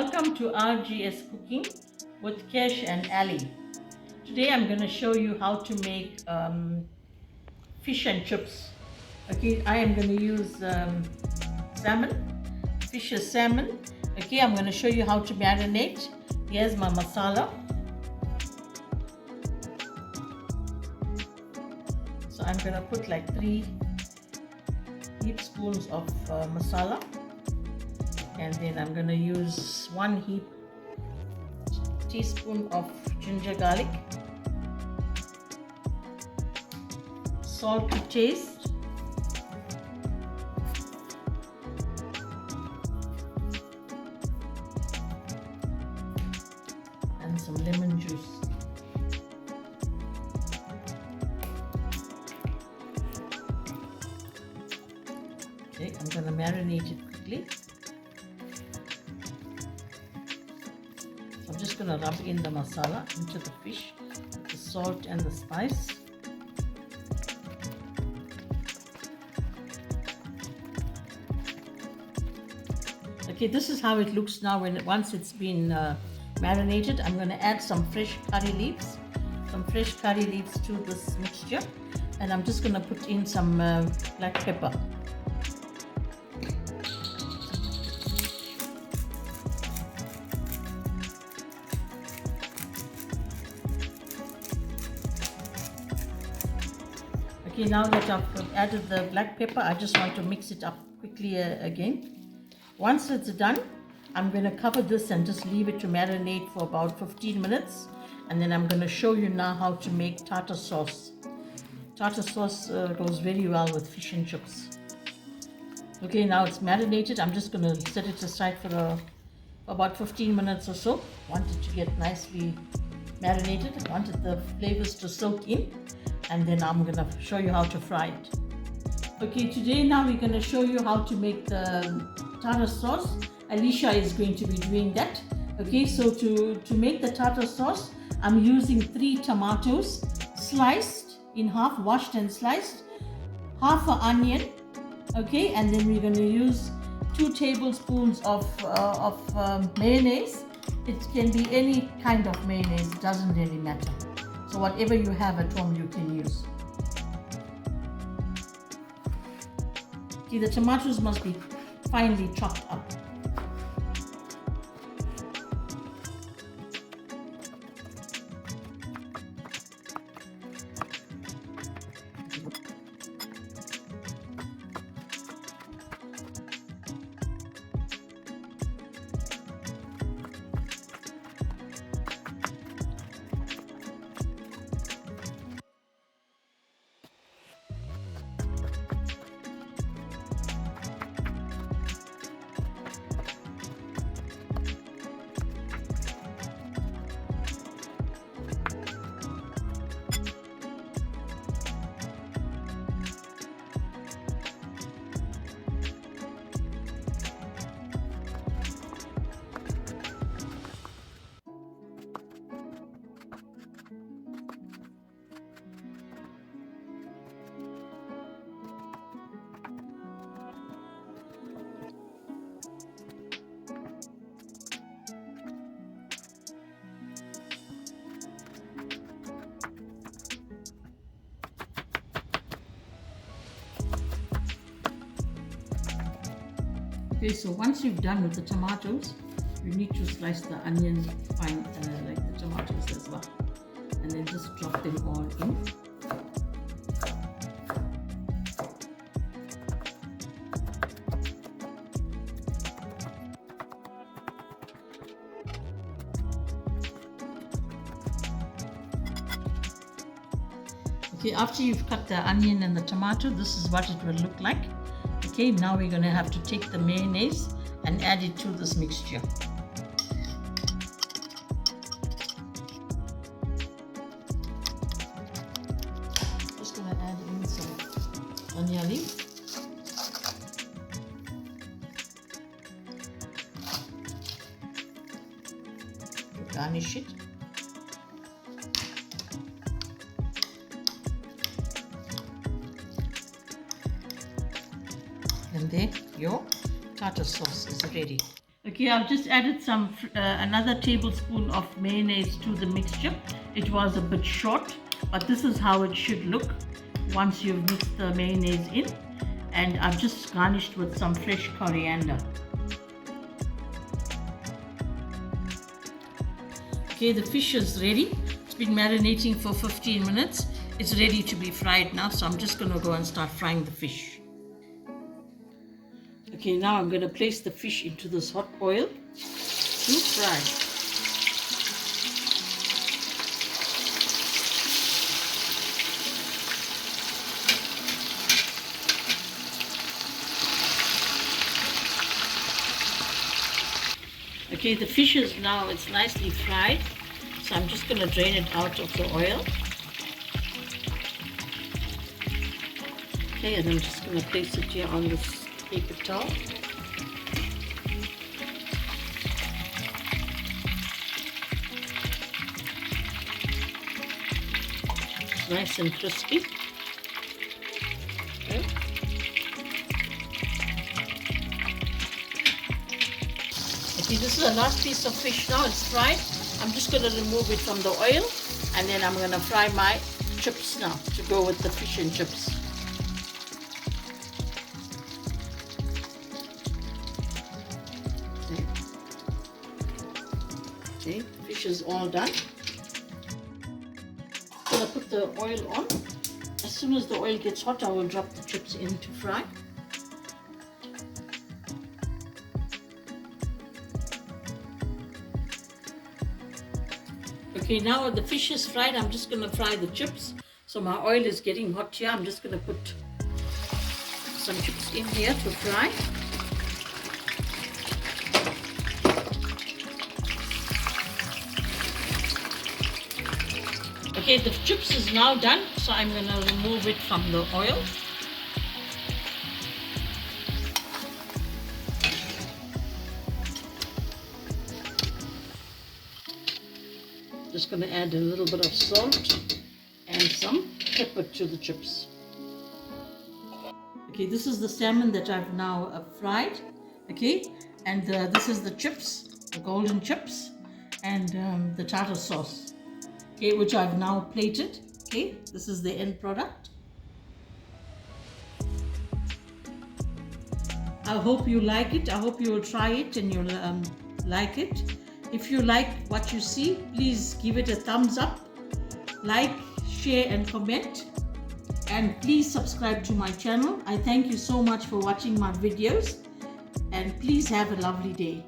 Welcome to RGS Cooking with Kesh and Ali. Today I'm going to show you how to make fish and chips. Okay, I am going to use salmon, salmon. Okay, I'm going to show you how to marinate. Here's my masala. So I'm going to put like 3 heap spoons of masala. And then I'm going to use 1 teaspoon of ginger garlic, salt to taste, and some lemon juice. Okay, I'm going to marinate it quickly. I'm just going to rub in the masala into the fish, the salt and the spice. Okay, this is how it looks now once it's been marinated. I'm going to add some fresh curry leaves to this mixture, and I'm just going to put in some black pepper. Okay, now that I've added the black pepper, I just want to mix it up quickly again. Once it's done, I'm going to cover this and just leave it to marinate for about 15 minutes. And then I'm going to show you now how to make tartar sauce. Tartar sauce goes very well with fish and chips. Okay, now it's marinated. I'm just going to set it aside for about 15 minutes or so. Want it to get nicely marinated. I wanted the flavors to soak in. And then I'm going to show you how to fry it. Okay, today now we're going to show you how to make the tartar sauce. Alicia is going to be doing that. Okay, so to make the tartar sauce, I'm using 3 tomatoes, sliced in half, washed and sliced, half an onion, okay, and then we're going to use 2 tablespoons of mayonnaise. It can be any kind of mayonnaise, it doesn't really matter. So whatever you have at home, you can use. See, the tomatoes must be finely chopped up. Okay, so once you've done with the tomatoes, you need to slice the onions fine like the tomatoes as well. And then just drop them all in. Okay, after you've cut the onion and the tomato, this is what it will look like. Okay, now we're going to have to take the mayonnaise and add it to this mixture. Just going to add in some onion leaves. To garnish it. And there your tartar sauce is ready. Okay, I've just added some another tablespoon of mayonnaise to the mixture. It was a bit short, but this is how it should look once you've mixed the mayonnaise in. And I've just garnished with some fresh coriander. Okay, the fish is ready. It's been marinating for 15 minutes. It's ready to be fried now, so I'm just going to go and start frying the fish. Okay, now I'm going to place the fish into this hot oil to fry. Okay, the fish is now, it's nicely fried, so I'm just going to drain it out of the oil. Okay, and I'm just going to place it here on this paper towel. It's nice and crispy. Okay. Okay, this is the last piece of fish now. It's fried. I'm just going to remove it from the oil, and then I'm going to fry my chips now to go with the fish and chips. Okay, fish is all done. I'm going to put the oil on. As soon as the oil gets hot, I will drop the chips in to fry. Okay, now the fish is fried, I'm just going to fry the chips. So my oil is getting hot here. I'm just going to put some chips in here to fry. Okay, the chips is now done, so I'm going to remove it from the oil. Just going to add a little bit of salt and some pepper to the chips. Okay, this is the salmon that I've now fried. Okay, and this is the chips, the golden chips, and the tartar sauce. Okay, which I've now plated. Okay, this is the end product. I hope you like it. I hope you will try it and you'll like it. If you like what you see, please give it a thumbs up, like, share and comment, and please subscribe to my channel. I thank you so much for watching my videos, and please have a lovely day.